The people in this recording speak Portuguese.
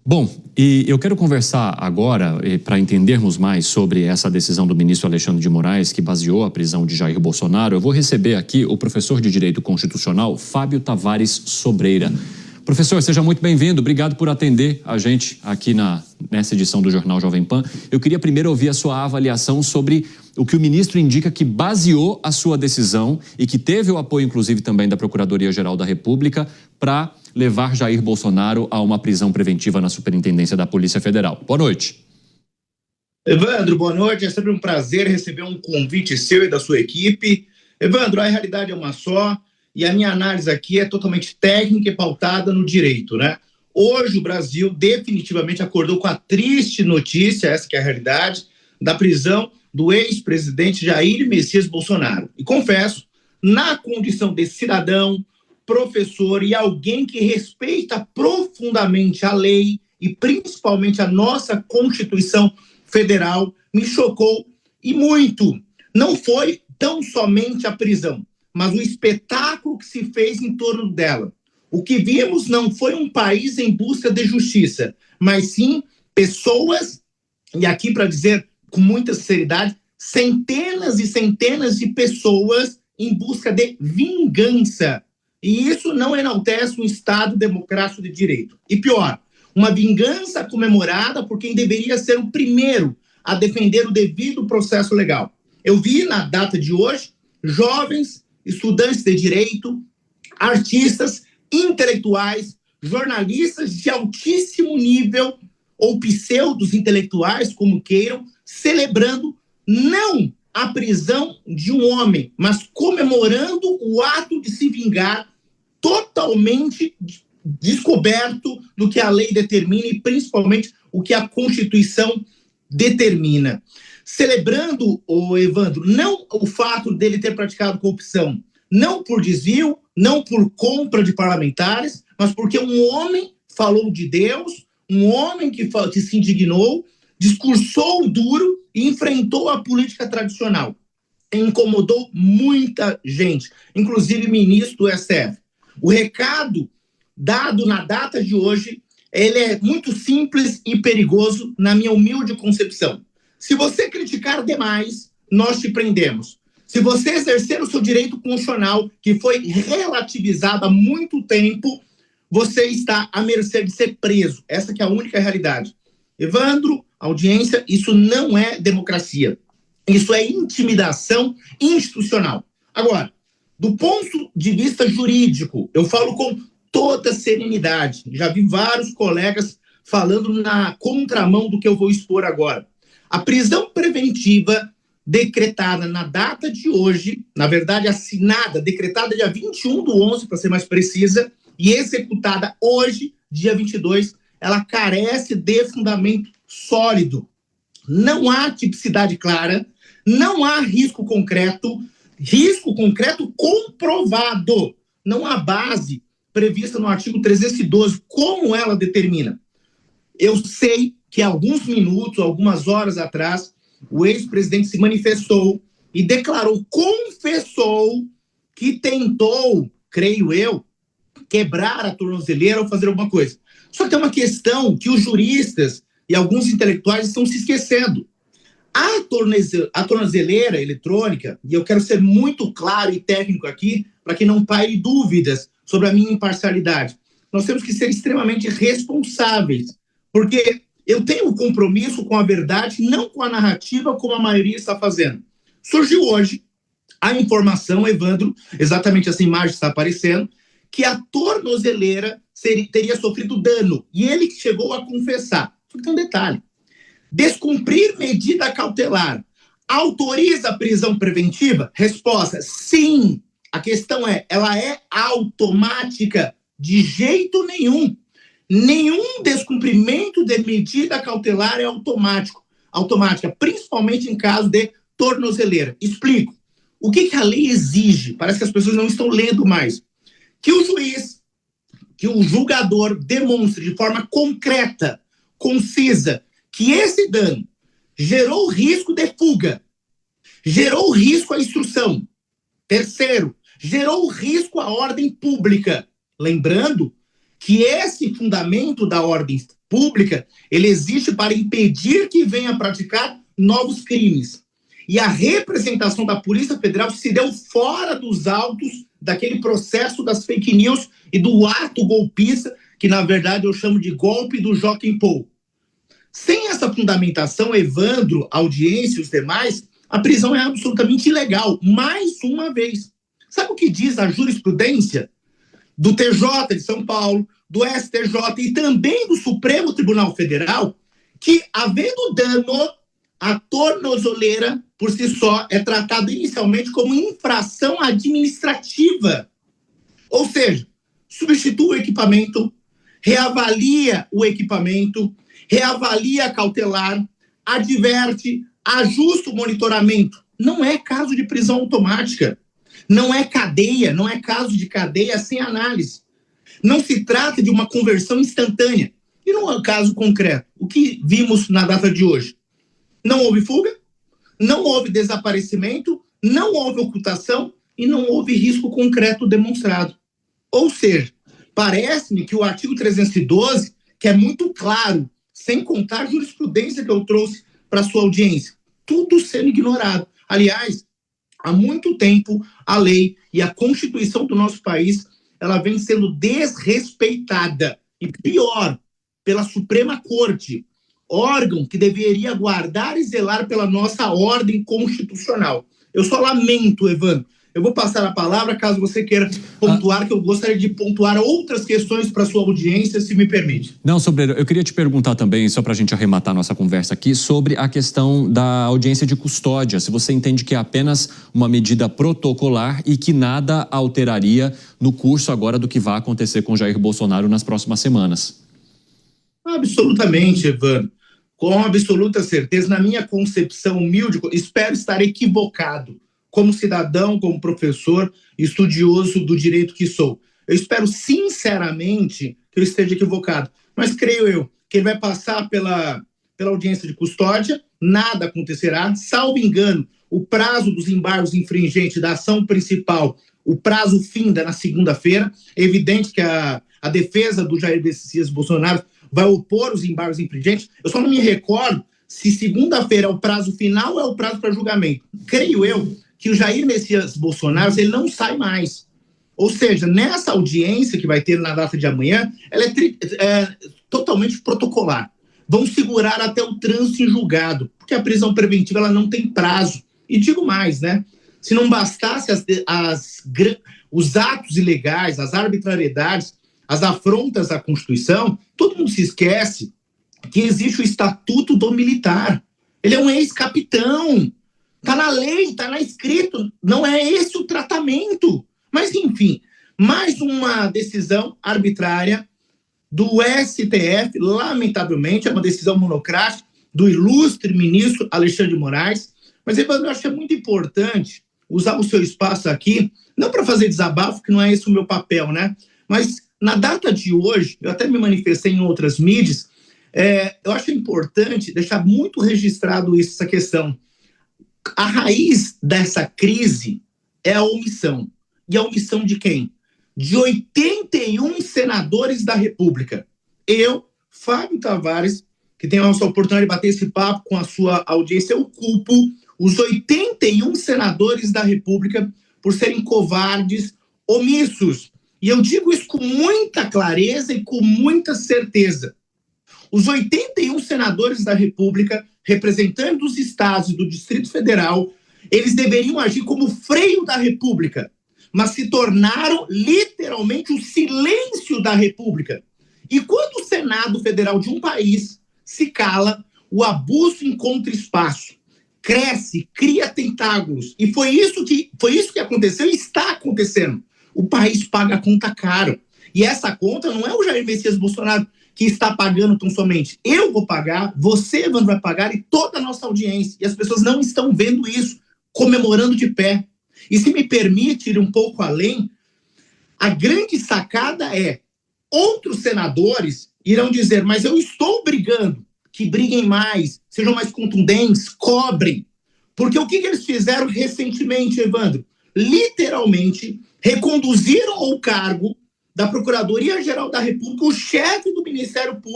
Bom, e eu quero conversar agora, para entendermos mais sobre essa decisão do ministro Alexandre de Moraes, que baseou a prisão de Jair Bolsonaro. Eu vou receber aqui o professor de Direito Constitucional, Fábio Tavares Sobreira. Professor, seja muito bem-vindo. Obrigado por atender a gente aqui nessa edição do Jornal Jovem Pan. Eu queria primeiro ouvir a sua avaliação sobre o que o ministro indica que baseou a sua decisão e que teve o apoio, inclusive, também da Procuradoria-Geral da República para levar Jair Bolsonaro a uma prisão preventiva na Superintendência da Polícia Federal. Boa noite. Evandro, boa noite. É sempre um prazer receber um convite seu e da sua equipe. Evandro, a realidade é uma só e a minha análise aqui é totalmente técnica e pautada no direito, né? Hoje o Brasil definitivamente acordou com a triste notícia, essa que é a realidade, da prisão do ex-presidente Jair Messias Bolsonaro. E confesso, na condição de cidadão, professor e alguém que respeita profundamente a lei e principalmente a nossa Constituição Federal, me chocou e muito. Não foi tão somente a prisão, mas o espetáculo que se fez em torno dela. O que vimos não foi um país em busca de justiça, mas sim pessoas, e aqui para dizer com muita sinceridade, centenas e centenas de pessoas em busca de vingança. E isso não enaltece um Estado democrático de direito. E pior, uma vingança comemorada por quem deveria ser o primeiro a defender o devido processo legal. Eu vi na data de hoje jovens, estudantes de direito, artistas, intelectuais, jornalistas de altíssimo nível ou pseudos intelectuais, como queiram, celebrando não a prisão de um homem, mas comemorando o ato de se vingar totalmente descoberto do que a lei determina e principalmente o que a Constituição determina. Celebrando, Evandro, não o fato dele ter praticado corrupção, não por desvio, não por compra de parlamentares, mas porque um homem falou de Deus, um homem que se indignou, discursou duro e enfrentou a política tradicional. Incomodou muita gente, inclusive ministro do STF. O recado dado na data de hoje, ele é muito simples e perigoso, na minha humilde concepção. Se você criticar demais, nós te prendemos. Se você exercer o seu direito constitucional, que foi relativizado há muito tempo, você está à mercê de ser preso. Essa que é a única realidade. Evandro, audiência, isso não é democracia. Isso é intimidação institucional. Agora, do ponto de vista jurídico, eu falo com toda serenidade. Já vi vários colegas falando na contramão do que eu vou expor agora. A prisão preventiva decretada na data de hoje, na verdade assinada, decretada dia 21/11, para ser mais precisa, e executada hoje, dia 22, ela carece de fundamento sólido. Não há tipicidade clara, não há risco concreto comprovado. Não há base prevista no artigo 312, como ela determina. Eu sei que há alguns minutos, algumas horas atrás, o ex-presidente se manifestou e confessou que tentou, creio eu, quebrar a tornozeleira ou fazer alguma coisa. Só que tem uma questão que os juristas e alguns intelectuais estão se esquecendo. A tornozeleira eletrônica, e eu quero ser muito claro e técnico aqui, para que não paire dúvidas sobre a minha imparcialidade. Nós temos que ser extremamente responsáveis, porque eu tenho um compromisso com a verdade, não com a narrativa, como a maioria está fazendo. Surgiu hoje a informação, Evandro, exatamente essa imagem está aparecendo, que a tornozeleira teria sofrido dano, e ele chegou a confessar. Só que tem um detalhe. Descumprir medida cautelar autoriza a prisão preventiva? Resposta, sim. A questão é, ela é automática? De jeito nenhum. Nenhum descumprimento de medida cautelar é automática, principalmente em caso de tornozeleira. Explico. O que a lei exige? Parece que as pessoas não estão lendo mais. Que o juiz, que o julgador demonstre de forma concreta, concisa, que esse dano gerou risco de fuga, gerou risco à instrução. Terceiro, gerou risco à ordem pública. Lembrando que esse fundamento da ordem pública, ele existe para impedir que venha a praticar novos crimes. E a representação da Polícia Federal se deu fora dos autos daquele processo das fake news e do ato golpista, que na verdade eu chamo de golpe do Joaquim Paul. Sem essa fundamentação, Evandro, audiência e os demais, a prisão é absolutamente ilegal, mais uma vez. Sabe o que diz a jurisprudência do TJ de São Paulo, do STJ e também do Supremo Tribunal Federal? Que, havendo dano, a tornozeleira, por si só, é tratada inicialmente como infração administrativa. Ou seja, substitui o equipamento, reavalia o equipamento, reavalia a cautelar, adverte, ajusta o monitoramento. Não é caso de prisão automática. Não é cadeia, não é caso de cadeia sem análise. Não se trata de uma conversão instantânea. E não é um caso concreto. O que vimos na data de hoje? Não houve fuga, não houve desaparecimento, não houve ocultação e não houve risco concreto demonstrado. Ou seja, parece-me que o artigo 312, que é muito claro, sem contar a jurisprudência que eu trouxe para sua audiência, tudo sendo ignorado. Aliás, há muito tempo a lei e a Constituição do nosso país, ela vem sendo desrespeitada. E pior, pela Suprema Corte, órgão que deveria guardar e zelar pela nossa ordem constitucional. Eu só lamento, Evandro. Eu vou passar a palavra caso você queira pontuar, que eu gostaria de pontuar outras questões para a sua audiência, se me permite. Não, Sobreiro, eu queria te perguntar também, só para a gente arrematar nossa conversa aqui, sobre a questão da audiência de custódia. Se você entende que é apenas uma medida protocolar e que nada alteraria no curso agora do que vai acontecer com Jair Bolsonaro nas próximas semanas. Absolutamente, Evandro. Com absoluta certeza, na minha concepção humilde, espero estar equivocado, como cidadão, como professor, estudioso do direito que sou. Eu espero sinceramente que eu esteja equivocado, mas creio eu que ele vai passar pela audiência de custódia, nada acontecerá, salvo engano, o prazo dos embargos infringentes da ação principal, o prazo finda na segunda-feira. É evidente que a defesa do Jair Messias Bolsonaro vai opor os embargos infringentes. Eu só não me recordo se segunda-feira é o prazo final ou é o prazo para julgamento. Creio eu que o Jair Messias Bolsonaro, ele não sai mais. Ou seja, nessa audiência que vai ter na data de amanhã, ela é totalmente protocolar. Vão segurar até o trânsito em julgado, porque a prisão preventiva ela não tem prazo. E digo mais, né? Se não bastasse os atos ilegais, as arbitrariedades, as afrontas à Constituição, todo mundo se esquece que existe o Estatuto do Militar. Ele é um ex-capitão. Está na lei, está escrito. Não é esse o tratamento. Mas, enfim, mais uma decisão arbitrária do STF, lamentavelmente, é uma decisão monocrática do ilustre ministro Alexandre de Moraes. Mas, Evandro, eu acho que é muito importante usar o seu espaço aqui, não para fazer desabafo, que não é esse o meu papel, né? Mas na data de hoje, eu até me manifestei em outras mídias, eu acho importante deixar muito registrado essa questão. A raiz dessa crise é a omissão. E a omissão de quem? De 81 senadores da República. Eu, Fábio Tavares, que tenho essa oportunidade de bater esse papo com a sua audiência, eu culpo os 81 senadores da República por serem covardes, omissos. E eu digo isso com muita clareza e com muita certeza. Os 81 senadores da República, representantes dos estados e do Distrito Federal, eles deveriam agir como freio da República, mas se tornaram literalmente o silêncio da República. E quando o Senado Federal de um país se cala, o abuso encontra espaço, cresce, cria tentáculos. E foi isso que aconteceu e está acontecendo. O país paga a conta caro. E essa conta não é o Jair Messias Bolsonaro que está pagando tão somente. Eu vou pagar, você, Evandro, vai pagar e toda a nossa audiência. E as pessoas não estão vendo isso, comemorando de pé. E se me permite ir um pouco além, a grande sacada é, outros senadores irão dizer, mas eu estou brigando, que briguem mais, sejam mais contundentes, cobrem. Porque o que eles fizeram recentemente, Evandro? Literalmente reconduziram ao cargo da Procuradoria-Geral da República, o chefe do Ministério Público,